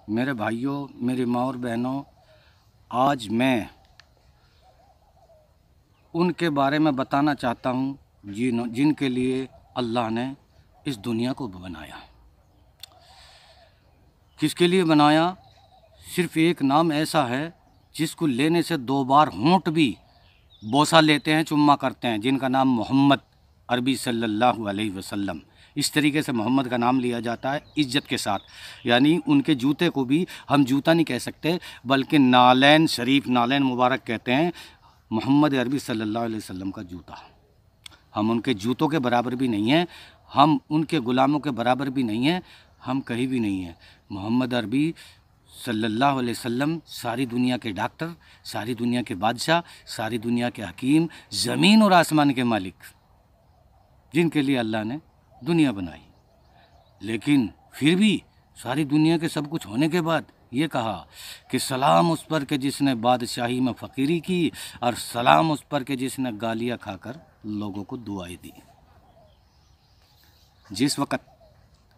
میرے بھائیوں، میری ماں اور بہنوں، آج میں ان کے بارے میں بتانا چاہتا ہوں جن کے لیے اللہ نے اس دنیا کو بنایا۔ کس کے لیے بنایا؟ صرف ایک نام ایسا ہے جس کو لینے سے 2 بار ہونٹ بھی بوسہ لیتے ہیں، چما کرتے ہیں، جن کا نام محمد عربی صلی اللہ علیہ وسلم۔ اس طریقے سے محمد کا نام لیا جاتا ہے عزت کے ساتھ، یعنی ان کے جوتے کو بھی ہم جوتا نہیں کہہ سکتے بلکہ نالین شریف، نالین مبارک کہتے ہیں۔ محمد عربی صلی اللہ علیہ وسلم کا جوتا، ہم ان کے جوتوں کے برابر بھی نہیں ہیں، ہم ان کے غلاموں کے برابر بھی نہیں ہیں، ہم کہیں بھی نہیں ہیں۔ محمد عربی صلی اللہ علیہ وسلم ساری دنیا کے ڈاکٹر، ساری دنیا کے بادشاہ، ساری دنیا کے حکیم، زمین اور آسمان کے مالک، جن کے لیے اللہ نے دنیا بنائی۔ لیکن پھر بھی ساری دنیا کے سب کچھ ہونے کے بعد یہ کہا کہ سلام اس پر کہ جس نے بادشاہی میں فقیری کی، اور سلام اس پر کہ جس نے گالیاں کھا کر لوگوں کو دعائیں دی۔ جس وقت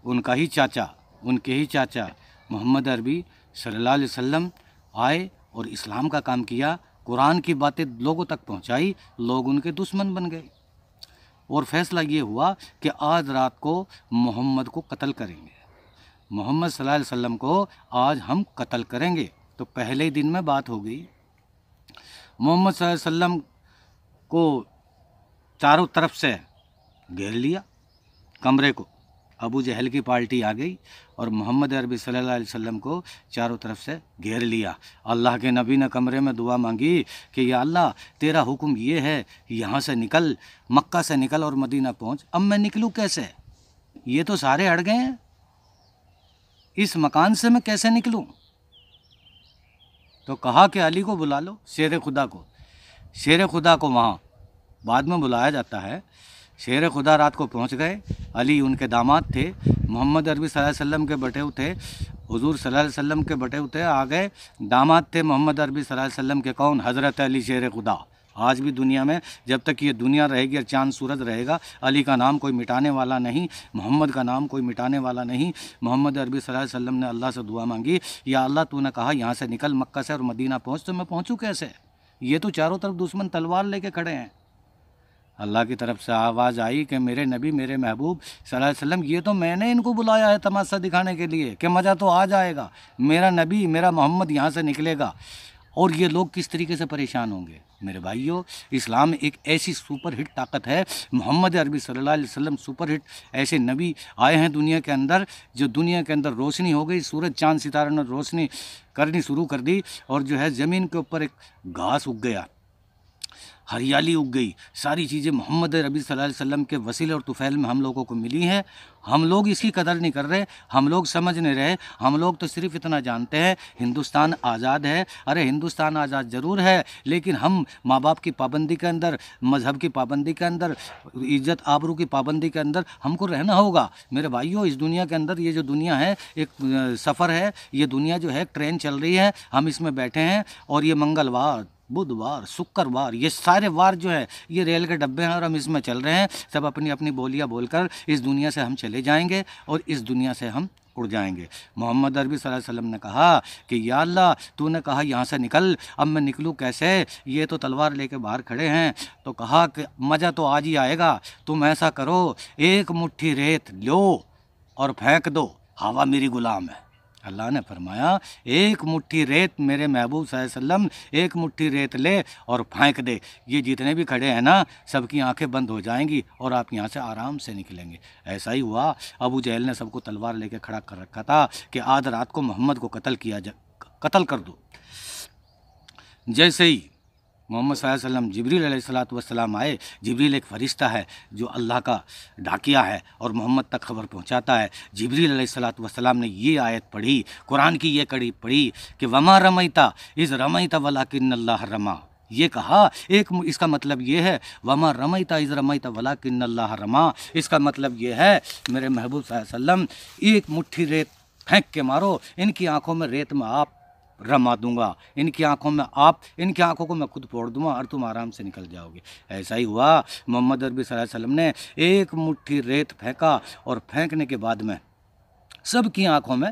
ان کے ہی چاچا محمد عربی صلی اللہ علیہ وسلم آئے اور اسلام کا کام کیا، قرآن کی باتیں لوگوں تک پہنچائی، لوگ ان کے دشمن بن گئے، اور فیصلہ یہ ہوا کہ آج رات کو محمد کو قتل کریں گے، محمد صلی اللہ علیہ وسلم کو آج ہم قتل کریں گے۔ تو پہلے ہی دن میں بات ہو گئی۔ محمد صلی اللہ علیہ وسلم کو چاروں طرف سے گھیر لیا، کمرے کو ابو جہل کی پارٹی آ گئی اور محمد عربی صلی اللہ علیہ وسلم کو چاروں طرف سے گھیر لیا۔ اللہ کے نبی نے کمرے میں دعا مانگی کہ یا اللہ تیرا حکم یہ ہے، یہاں سے نکل، مکہ سے نکل اور مدینہ پہنچ۔ اب میں نکلوں کیسے؟ یہ تو سارے اڑ گئے ہیں، اس مکان سے میں کیسے نکلوں؟ تو کہا کہ علی کو بلا لو، شیر خدا کو۔ شیر خدا کو وہاں بعد میں بلایا جاتا ہے۔ شیر خدا رات کو پہنچ گئے، علی ان کے داماد تھے، محمد عربی صلی اللہ علیہ وسلم کے بٹے تھے، حضور صلی اللہ علیہ وسلم کے بٹے تھے، آ گئے۔ داماد تھے محمد عربی صلی اللہ علیہ وسلم کے کون؟ حضرت علی شیر خدا۔ آج بھی دنیا میں جب تک یہ دنیا رہے گی اور چاند سورج رہے گا، علی کا نام کوئی مٹانے والا نہیں، محمد کا نام کوئی مٹانے والا نہیں۔ محمد عربی صلی اللہ علیہ وسلم نے اللہ سے دعا مانگی، یا اللہ تو نے کہا یہاں سے نکل مکہ سے اور مدینہ پہنچ، تو میں پہنچوں کیسے؟ یہ تو چاروں طرف دشمن تلوار لے کے کھڑے ہیں۔ اللہ کی طرف سے آواز آئی کہ میرے نبی، میرے محبوب صلی اللہ علیہ وسلم، یہ تو میں نے ان کو بلایا ہے تماشا دکھانے کے لیے کہ مزہ تو آ جائے گا، میرا نبی، میرا محمد یہاں سے نکلے گا، اور یہ لوگ کس طریقے سے پریشان ہوں گے۔ میرے بھائیوں، اسلام ایک ایسی سپر ہٹ طاقت ہے، محمد عربی صلی اللہ علیہ وسلم سپر ہٹ ایسے نبی آئے ہیں دنیا کے اندر، جو دنیا کے اندر روشنی ہو گئی، سورج چاند ستاروں نے روشنی کرنی شروع کر دی، اور جو ہے زمین کے اوپر ایک گھاس اگ گیا، ہریالی اگ گئی، ساری چیزیں محمد عربی صلی اللہ علیہ وسلم کے وسیلے اور طفیل میں ہم لوگوں کو ملی ہیں۔ ہم لوگ اس کی قدر نہیں کر رہے، ہم لوگ سمجھ نہیں رہے، ہم لوگ تو صرف اتنا جانتے ہیں ہندوستان آزاد ہے۔ ارے ہندوستان آزاد ضرور ہے، لیکن ہم ماں باپ کی پابندی کے اندر، مذہب کی پابندی کے اندر، عزت آبرو کی پابندی کے اندر ہم کو رہنا ہوگا۔ میرے بھائیوں، اس دنیا کے اندر یہ جو دنیا ہے ایک سفر ہے، یہ دنیا جو ہے ٹرین چل رہی ہے، ہم اس میں بیٹھے ہیں، اور یہ منگلوار، بدھوار، شکروار، یہ سارے وار جو ہے یہ ریل کے ڈبے ہیں، اور ہم اس میں چل رہے ہیں۔ سب اپنی اپنی بولیاں بول کر اس دنیا سے ہم چلے جائیں گے، اور اس دنیا سے ہم اڑ جائیں گے۔ محمد عربی صلی اللہ علیہ وسلم نے کہا کہ یا اللہ تو نے کہا یہاں سے نکل، اب میں نکلوں کیسے؟ یہ تو تلوار لے کے باہر کھڑے ہیں۔ تو کہا کہ مزہ تو آج ہی آئے گا، تم ایسا کرو، ایک مٹھی ریت لو اور پھینک دو، ہوا میری غلام ہے۔ اللہ نے فرمایا ایک مٹھی ریت، میرے محبوب صلی اللہ علیہ وسلم ایک مٹھی ریت لے اور پھینک دے، یہ جتنے بھی کھڑے ہیں نا سب کی آنکھیں بند ہو جائیں گی اور آپ یہاں سے آرام سے نکلیں گے۔ ایسا ہی ہوا، ابو جہل نے سب کو تلوار لے کے کھڑا کر رکھا تھا کہ آج رات کو محمد کو قتل کر دو۔ جیسے ہی محمد صلی اللہ علیہ وسلم، جبریل علیہ السلام آئے۔ جبریل ایک فرشتہ ہے جو اللہ کا ڈاکیہ ہے اور محمد تک خبر پہنچاتا ہے۔ جبریل علیہ السلام نے یہ آیت پڑھی، قرآن کی یہ کڑی پڑھی کہ وما رمیتا اذ رمیت ولکن اللہ رما۔ یہ کہا اس کا مطلب یہ ہے، وما رمیتا اذ رمیت ولکن اللہ رما، اس کا مطلب یہ ہے میرے محبوب صلی اللہ علیہ وسلم ایک مٹھی ریت پھینک کے مارو، ان کی آنکھوں میں ریت میں آپ رما دوں گا، ان کی آنکھوں کو میں خود پھوڑ دوں گا اور تم آرام سے نکل جاؤ گے۔ ایسا ہی ہوا، محمد عربی صلی اللہ علیہ وسلم نے ایک مٹھی ریت پھینکا، اور پھینکنے کے بعد میں سب کی آنکھوں میں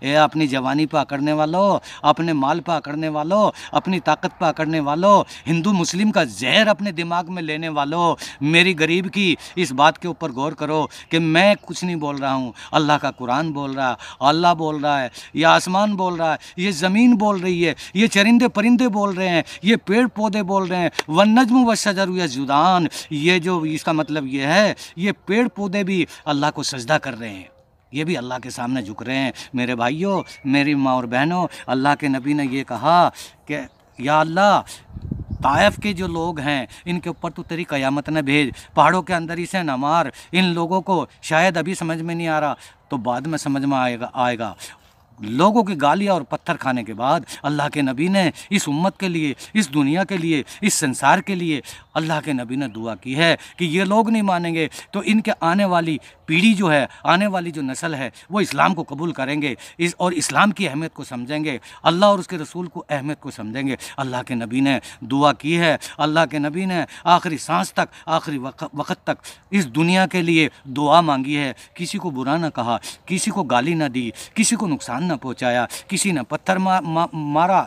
اے اپنی جوانی پہ اکڑنے والوں، اپنے مال پہ اکڑنے والوں، اپنی طاقت پہ اکڑنے والوں، ہندو مسلم کا زہر اپنے دماغ میں لینے والوں، میری غریب کی اس بات کے اوپر غور کرو کہ میں کچھ نہیں بول رہا ہوں، اللہ کا قرآن بول رہا ہے، اللہ بول رہا ہے، یہ آسمان بول رہا ہے، یہ زمین بول رہی ہے، یہ چرندے پرندے بول رہے ہیں، یہ پیڑ پودے بول رہے ہیں، والنجم والشجر یسجدان، یہ جو اس کا مطلب یہ ہے، یہ پیڑ پودے بھی اللہ کو سجدہ کر رہے ہیں، یہ بھی اللہ کے سامنے جھک رہے ہیں۔ میرے بھائیوں، میری ماں اور بہنوں، اللہ کے نبی نے یہ کہا کہ یا اللہ، طائف کے جو لوگ ہیں ان کے اوپر تو تیری قیامت نہ بھیج، پہاڑوں کے اندر اسے نہ مار، ان لوگوں کو شاید ابھی سمجھ میں نہیں آ رہا تو بعد میں سمجھ میں آئے گا۔ لوگوں کی گالیاں اور پتھر کھانے کے بعد اللہ کے نبی نے اس امت کے لیے، اس دنیا کے لیے، اس سنسار کے لیے اللہ کے نبی نے دعا کی ہے کہ یہ لوگ نہیں مانیں گے تو ان کے آنے والی پیڑھی جو ہے، آنے والی جو نسل ہے، وہ اسلام کو قبول کریں گے اور اسلام کی اہمیت کو سمجھیں گے، اللہ اور اس کے رسول کو اہمیت کو سمجھیں گے۔ اللہ کے نبی نے دعا کی ہے، اللہ کے نبی نے آخری سانس تک، آخری وقت تک اس دنیا کے لیے دعا مانگی ہے، کسی کو برا نہ کہا، کسی کو گالی نہ دی، کسی کو نقصان نہ پہنچایا، کسی نے پتھر مارا۔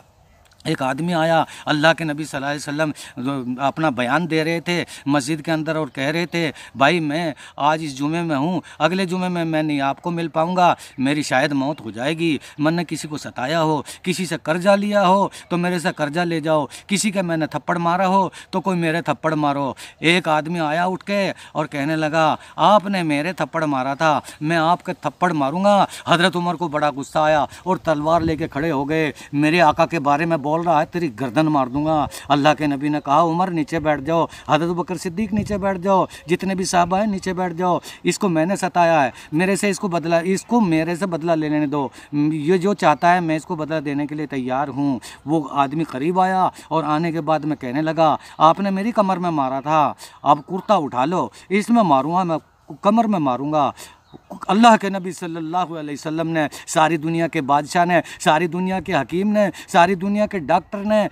ایک آدمی آیا، اللہ کے نبی صلی اللہ علیہ وسلم اپنا بیان دے رہے تھے مسجد کے اندر اور کہہ رہے تھے بھائی میں آج اس جمعے میں ہوں، اگلے جمعے میں نہیں آپ کو مل پاؤں گا، میری شاید موت ہو جائے گی، میں نے کسی کو ستایا ہو، کسی سے قرضہ لیا ہو تو میرے سے قرضہ لے جاؤ، کسی کے میں نے تھپڑ مارا ہو تو کوئی میرے تھپڑ مارو۔ ایک آدمی آیا اٹھ کے اور کہنے لگا آپ نے میرے تھپڑ مارا تھا، میں آپ کے تھپڑ ماروں گا۔ حضرت عمر کو بڑا غصہ آیا اور تلوار لے کے کھڑے ہو گئے، میرے آقا کے بارے میں بول رہا ہے، تیری گردن مار دوں گا۔ اللہ کے نبی نے کہا عمر نیچے بیٹھ جاؤ، حضرت بکر صدیق نیچے بیٹھ جاؤ، جتنے بھی صحابہ ہیں نیچے بیٹھ جاؤ، اس کو میں نے ستایا ہے، میرے سے اس کو میرے سے بدلہ لینے دو، یہ جو چاہتا ہے میں اس کو بدلہ دینے کے لیے تیار ہوں۔ وہ آدمی قریب آیا اور آنے کے بعد میں کہنے لگا آپ نے میری کمر میں مارا تھا، اب کرتا اٹھا لو، اس میں ماروں گا، میں کمر میں ماروں گا۔ اللہ کے نبی صلی اللہ علیہ وسلم نے، ساری دنیا کے بادشاہ نے، ساری دنیا کے حکیم نے، ساری دنیا کے ڈاکٹر نے،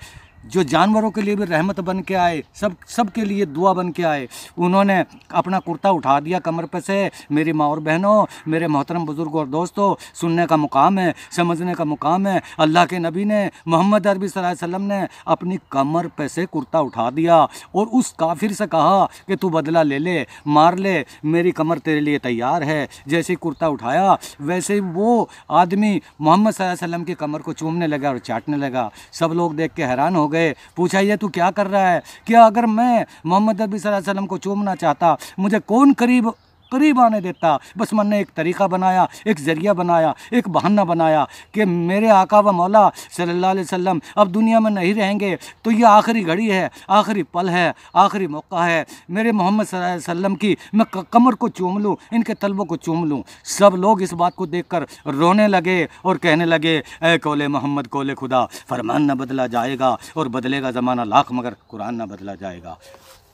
جو جانوروں کے لیے بھی رحمت بن کے آئے، سب کے لیے دعا بن کے آئے، انہوں نے اپنا کرتا اٹھا دیا کمر پہ سے۔ میری ماں اور بہنوں، میرے محترم بزرگوں اور دوستوں، سننے کا مقام ہے، سمجھنے کا مقام ہے۔ اللہ کے نبی نے، محمد عربی صلی اللہ علیہ وسلم نے اپنی کمر پہ سے کرتا اٹھا دیا اور اس کافر سے کہا کہ تو بدلہ لے لے، مار لے، میری کمر تیرے لیے تیار ہے۔ جیسے ہی کرتا اٹھایا ویسے ہی وہ آدمی محمد صلی اللہ علیہ وسلم کی کمر کو چومنے لگا اور چاٹنے لگا۔ سب لوگ دیکھ کے حیران ہو گئے، پوچھا یہ تو کیا کر رہا ہے؟ کیا اگر میں محمد عربی صلی اللہ علیہ وسلم کو چومنا چاہتا مجھے کون قریب آنے دیتا؟ بس میں نے ایک طریقہ بنایا، ایک ذریعہ بنایا، ایک بہانہ بنایا کہ میرے آقا و مولا صلی اللہ علیہ وسلم اب دنیا میں نہیں رہیں گے تو یہ آخری گھڑی ہے، آخری پل ہے، آخری موقع ہے، میرے محمد صلی اللہ علیہ وسلم کی میں کمر کو چوم لوں، ان کے تلووں کو چوم لوں۔ سب لوگ اس بات کو دیکھ کر رونے لگے اور کہنے لگے اے کول محمد کول خدا، فرمان نہ بدلا جائے گا اور بدلے گا زمانہ لاکھ مگر قرآن نہ بدلا جائے گا۔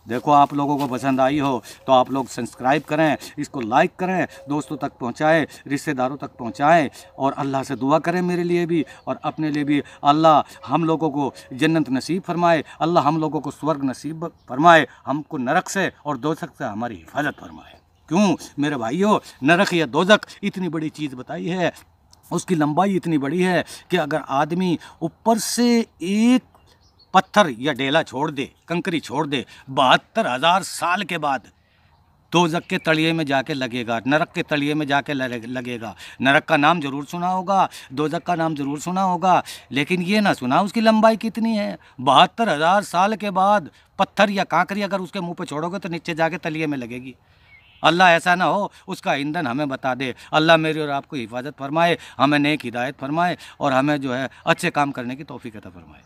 دیکھو آپ لوگوں کو پسند آئی ہو تو آپ لوگ سبسکرائب کریں، اس کو لائک کریں، دوستوں تک پہنچائیں، رشتہ داروں تک پہنچائیں اور اللہ سے دعا کریں میرے لیے بھی اور اپنے لیے بھی۔ اللہ ہم لوگوں کو جنت نصیب فرمائے، اللہ ہم لوگوں کو سورگ نصیب فرمائے، ہم کو نرک سے اور دوزخ سے ہماری حفاظت فرمائے۔ کیوں میرے بھائیوں، نرک یا دوزخ اتنی بڑی چیز بتائی ہے، اس کی لمبائی اتنی بڑی ہے کہ اگر آدمی اوپر سے ایک پتھر یا ڈیلا چھوڑ دے، کنکری چھوڑ دے، 72,000 سال کے بعد دوزخ کے تڑیے میں جا کے لگے گا، نرک کے تڑیے میں جا کے لگے گا۔ نرک کا نام ضرور سنا ہوگا، دوزخ کا نام ضرور سنا ہوگا، لیکن یہ نہ سنا اس کی لمبائی کتنی ہے۔ 72,000 سال کے بعد پتھر یا کانکری اگر اس کے منہ پہ چھوڑو گے تو نیچے جا کے تلیے میں لگے گی۔ اللہ ایسا نہ ہو اس کا ایندھن ہمیں بتا دے۔ اللہ میری اور آپ کو حفاظت فرمائے، ہمیں نیک ہدایت فرمائے اور ہمیں جو ہے اچھے کام کرنے کی توفیق عطا فرمائے۔